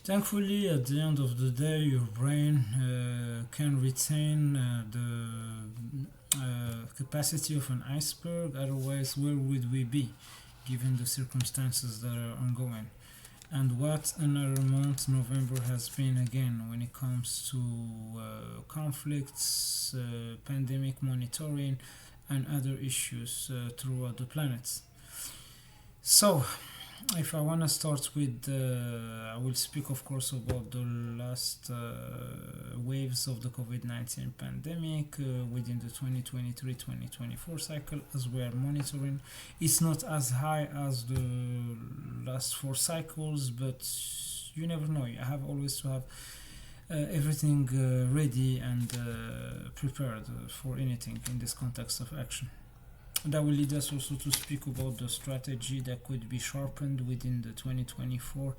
Thankfully, at the end of the day, your brain can retain the capacity of an iceberg. Otherwise, where would we be, given the circumstances that are ongoing? And what another month November has been again when it comes to conflicts, pandemic monitoring, and other issues throughout the planet. So, if I want to start with, I will speak, of course, about the last waves of the COVID 19 pandemic within the 2023-2024 cycle, as we are monitoring. It's not as high as the last four cycles, but you never know. You have always to have everything ready and prepared for anything in this context of action. That will lead us also to speak about the strategy that could be sharpened within the 2024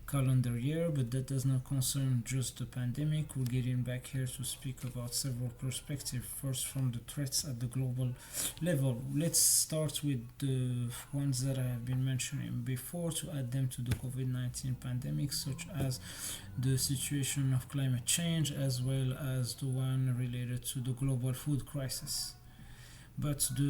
calendar year, but that does not concern just the pandemic. We're getting back here to speak about several perspectives. First, from the threats at the global level. Let's start with the ones that I have been mentioning before to add them to the COVID 19 pandemic, such as the situation of climate change, as well as the one related to the global food crisis. But the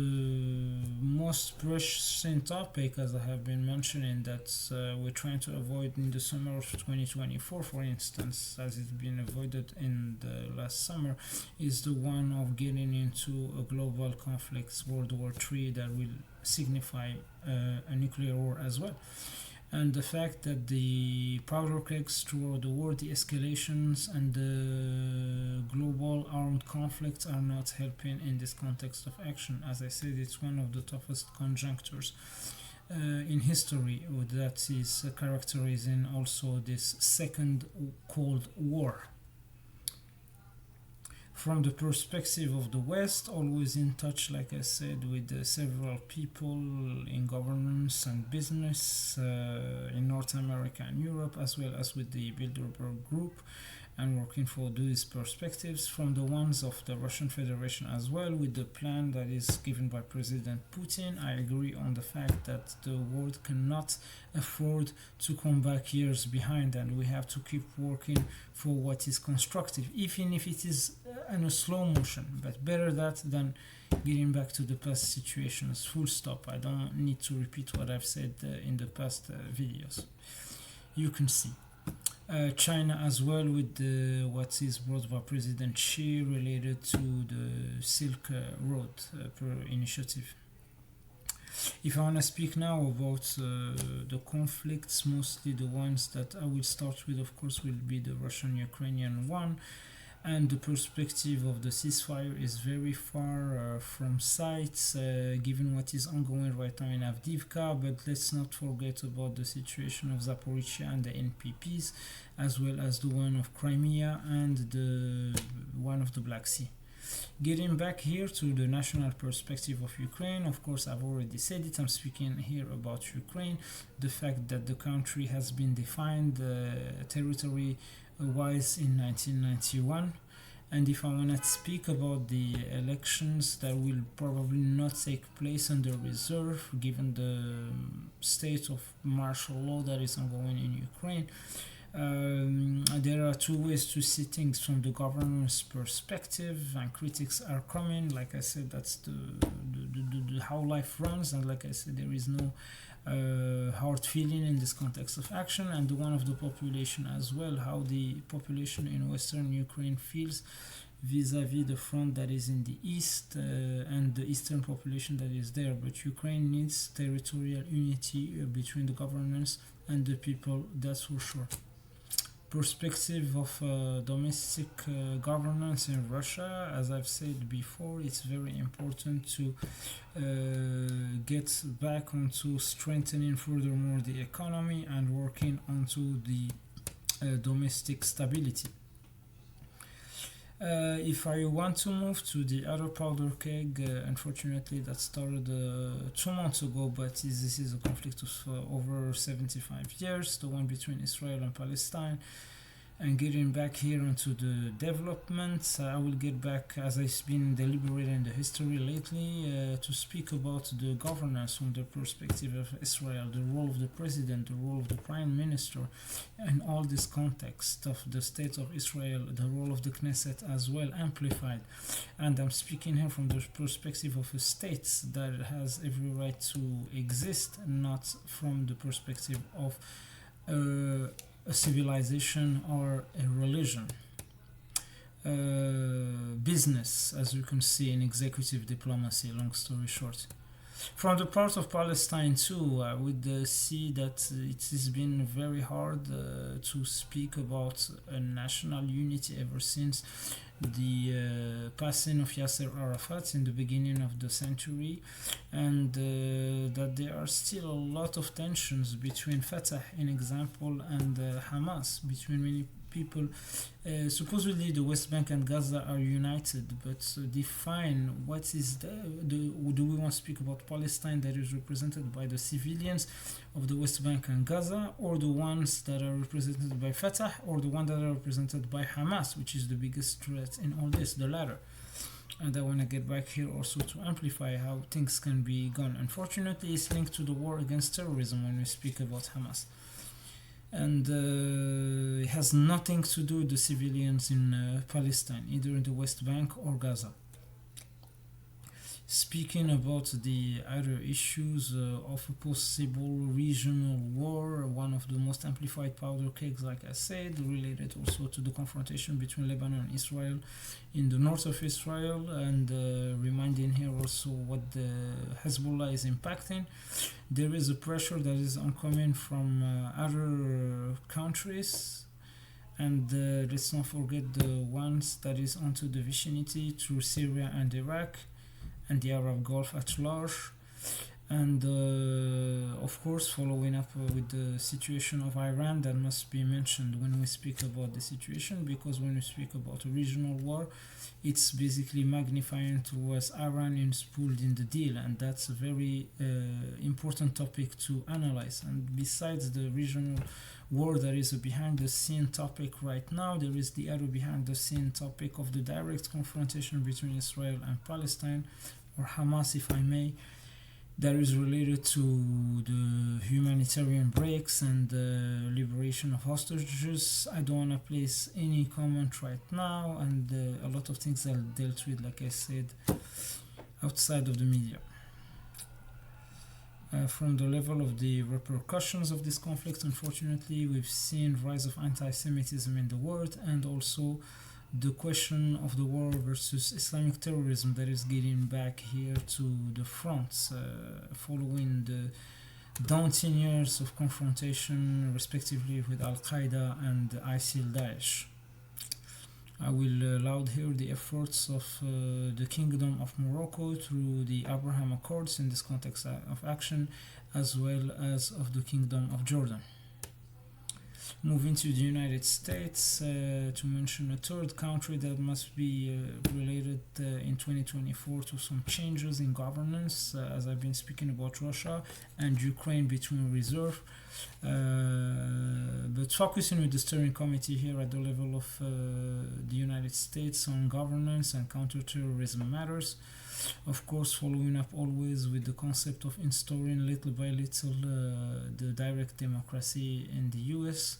most pressing topic, as I have been mentioning, that we're trying to avoid in the summer of 2024, for instance, as it's been avoided in the last summer, is the one of getting into a global conflict, World War III, that will signify a nuclear war as well. And the fact that the powder kegs throughout the world, the escalations and the global armed conflicts are not helping in this context of action. As I said, it's one of the toughest conjunctures in history that is characterizing also this second Cold War. From the perspective of the West, always in touch, like I said, with several people in governance and business in North America and Europe, as well as with the Bilderberg Group, and working for these perspectives. From the ones of the Russian Federation as well, with the plan that is given by President Putin, I agree on the fact that the world cannot afford to come back years behind, and we have to keep working for what is constructive, even if it is in a slow motion. But better that than getting back to the past situations. Full stop. I don't need to repeat what I've said in the past videos. You can see. China as well with what is brought by President Xi related to the Silk Road initiative. If I want to speak now about the conflicts, mostly the ones that I will start with, of course, will be the Russian-Ukrainian one. And the perspective of the ceasefire is very far from sight, given what is ongoing right now in Avdiivka. But let's not forget about the situation of Zaporizhia and the NPPs, as well as the one of Crimea and the one of the Black Sea. Getting back here to the national perspective of Ukraine, of course, I've already said it. I'm speaking here about Ukraine, the fact that the country has been defined territory wise in 1991. And if I want to speak about the elections that will probably not take place under reserve given the state of martial law that is ongoing in Ukraine, there are two ways to see things from the government's perspective, and critics are coming. Like I said, that's the how life runs, and like I said, there is no hard feeling in this context of action, and the one of the population as well, how the population in western Ukraine feels vis-a-vis the front that is in the east and the eastern population that is there. But Ukraine needs territorial unity between the governments and the people, that's for sure. Perspective of domestic governance in Russia, as I've said before, it's very important to get back onto strengthening furthermore the economy and working onto the domestic stability. If I want to move to the other powder keg, unfortunately that started 2 months ago, but this is a conflict of over 75 years, the one between Israel and Palestine. And getting back here onto the developments, I will get back as I've been deliberating the history lately to speak about the governance from the perspective of Israel, the role of the president, the role of the prime minister, and all this context of the state of Israel, the role of the Knesset as well amplified. And I'm speaking here from the perspective of a state that has every right to exist, not from the perspective of a civilization or a religion. Business, as you can see in executive diplomacy, long story short. From the part of Palestine too, I would see that it has been very hard to speak about a national unity ever since the passing of Yasser Arafat in the beginning of the century, and that there are still a lot of tensions between Fatah, in example, and Hamas, between many people. Supposedly the West Bank and Gaza are united, but define what is do we want to speak about Palestine that is represented by the civilians of the West Bank and Gaza, or the ones that are represented by Fatah, or the ones that are represented by Hamas, which is the biggest threat in all this, the latter. And I want to get back here also to amplify how things can be gone. Unfortunately, it's linked to the war against terrorism when we speak about Hamas. And it has nothing to do with the civilians in Palestine, either in the West Bank or Gaza. Speaking about the other issues of a possible regional war, one of the most amplified powder kegs, like I said, related also to the confrontation between Lebanon and Israel in the north of Israel, and reminding here also what the Hezbollah is impacting. There is a pressure that is oncoming from other countries, and let's not forget the ones that is onto the vicinity through Syria and Iraq and the Arab Gulf at large, and of course following up with the situation of Iran that must be mentioned when we speak about the situation, because when we speak about a regional war, it's basically magnifying towards Iran is pulled in the deal, and that's a very important topic to analyze. And besides the regional war, there is a behind the scene topic right now. There is the other behind the scene topic of the direct confrontation between Israel and Palestine, or Hamas if I may, that is related to the humanitarian breaks and the liberation of hostages. I don't want to place any comment right now, and a lot of things are dealt with, like I said, outside of the media. From the level of the repercussions of this conflict, unfortunately, we've seen rise of anti-Semitism in the world, and also the question of the war versus Islamic terrorism that is getting back here to the front, following the daunting years of confrontation, respectively, with Al-Qaeda and ISIL Daesh. I will laud here the efforts of the Kingdom of Morocco through the Abraham Accords in this context of action, as well as of the Kingdom of Jordan. Moving to the United States, to mention a third country that must be related in 2024 to some changes in governance, as I've been speaking about Russia and Ukraine between reserve, but focusing with the steering committee here at the level of the United States on governance and counterterrorism matters. Of course, following up always with the concept of installing little by little the direct democracy in the US,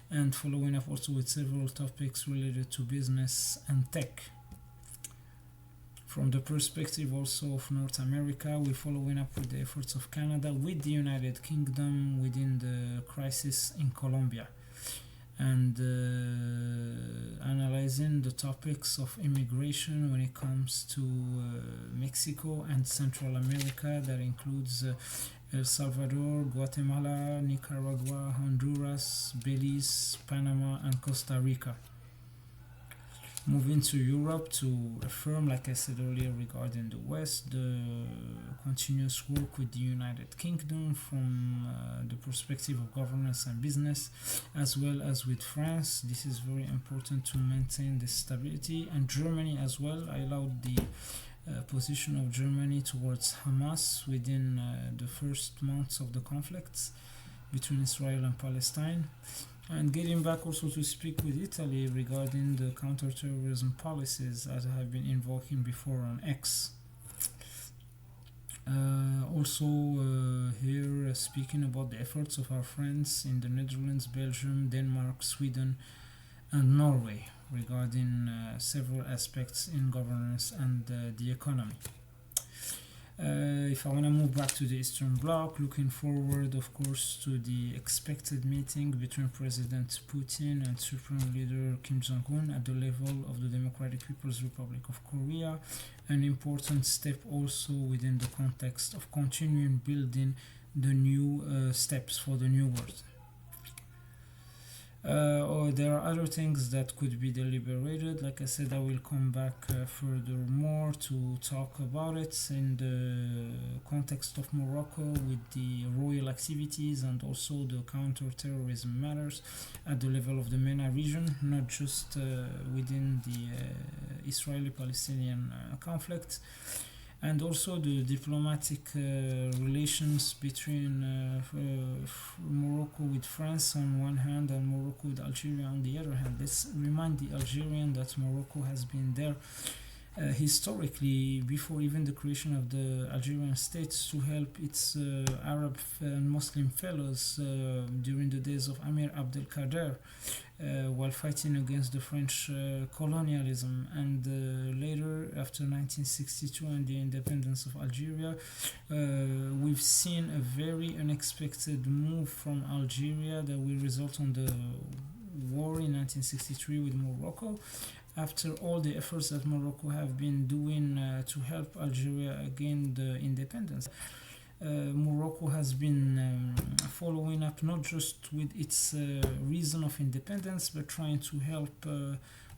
and following up also with several topics related to business and tech. From the perspective also of North America, we're following up with the efforts of Canada with the United Kingdom within the crisis in Colombia, and analyzing the topics of immigration when it comes to Mexico and Central America. That includes El Salvador, Guatemala, Nicaragua, Honduras, Belize, Panama, and Costa Rica. Moving to Europe to affirm, like I said earlier regarding the West, the continuous work with the United Kingdom from the perspective of governance and business, as well as with France. This is very important to maintain the stability, and Germany as well. I allowed the position of Germany towards Hamas within the first months of the conflicts between Israel and Palestine, And getting back also to speak with Italy regarding the counterterrorism policies as I have been invoking before on X. Also, here speaking about the efforts of our friends in the Netherlands, Belgium, Denmark, Sweden, and Norway regarding several aspects in governance and the economy. If I want to move back to the Eastern Bloc, looking forward, of course, to the expected meeting between President Putin and Supreme Leader Kim Jong-un at the level of the Democratic People's Republic of Korea, an important step also within the context of continuing building the new steps for the new world. Or there are other things that could be deliberated. Like I said, I will come back furthermore to talk about it in the context of Morocco with the royal activities and also the counter-terrorism matters at the level of the MENA region, not just within the Israeli-Palestinian conflict. And also the diplomatic relations between Morocco with France on one hand and Morocco with Algeria on the other hand. Let's remind the Algerian that Morocco has been there historically before even the creation of the Algerian state to help its Arab and Muslim fellows during the days of Amir Abdel Kader while fighting against the French colonialism, and later after 1962 and the independence of Algeria, we've seen a very unexpected move from Algeria that will result on the war in 1963 with Morocco. After all the efforts that Morocco have been doing to help Algeria gain the independence, Morocco has been following up not just with its reason of independence, but trying to help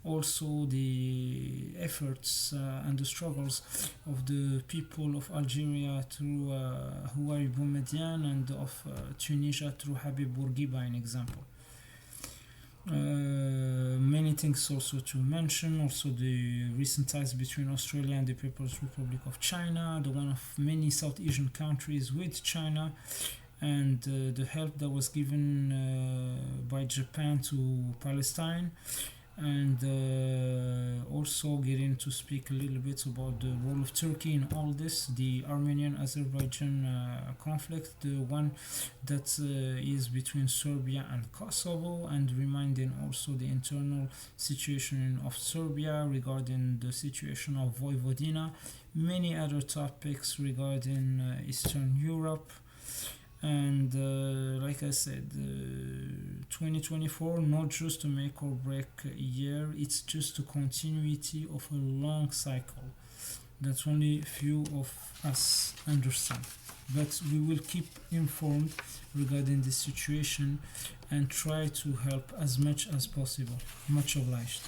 also the efforts and the struggles of the people of Algeria through Houari Boumediene and of Tunisia through Habib Bourguiba, an example. Many things also to mention, also the recent ties between Australia and the People's Republic of China, the one of many South Asian countries with China, and the help that was given by Japan to Palestine, and also getting to speak a little bit about the role of Turkey in all this, the Armenian-Azerbaijan conflict, the one that is between Serbia and Kosovo, and reminding also the internal situation of Serbia regarding the situation of Vojvodina, many other topics regarding Eastern Europe. And like I said, 2024 not just a make or break year, it's just a continuity of a long cycle that only few of us understand. But we will keep informed regarding the situation and try to help as much as possible. Much obliged.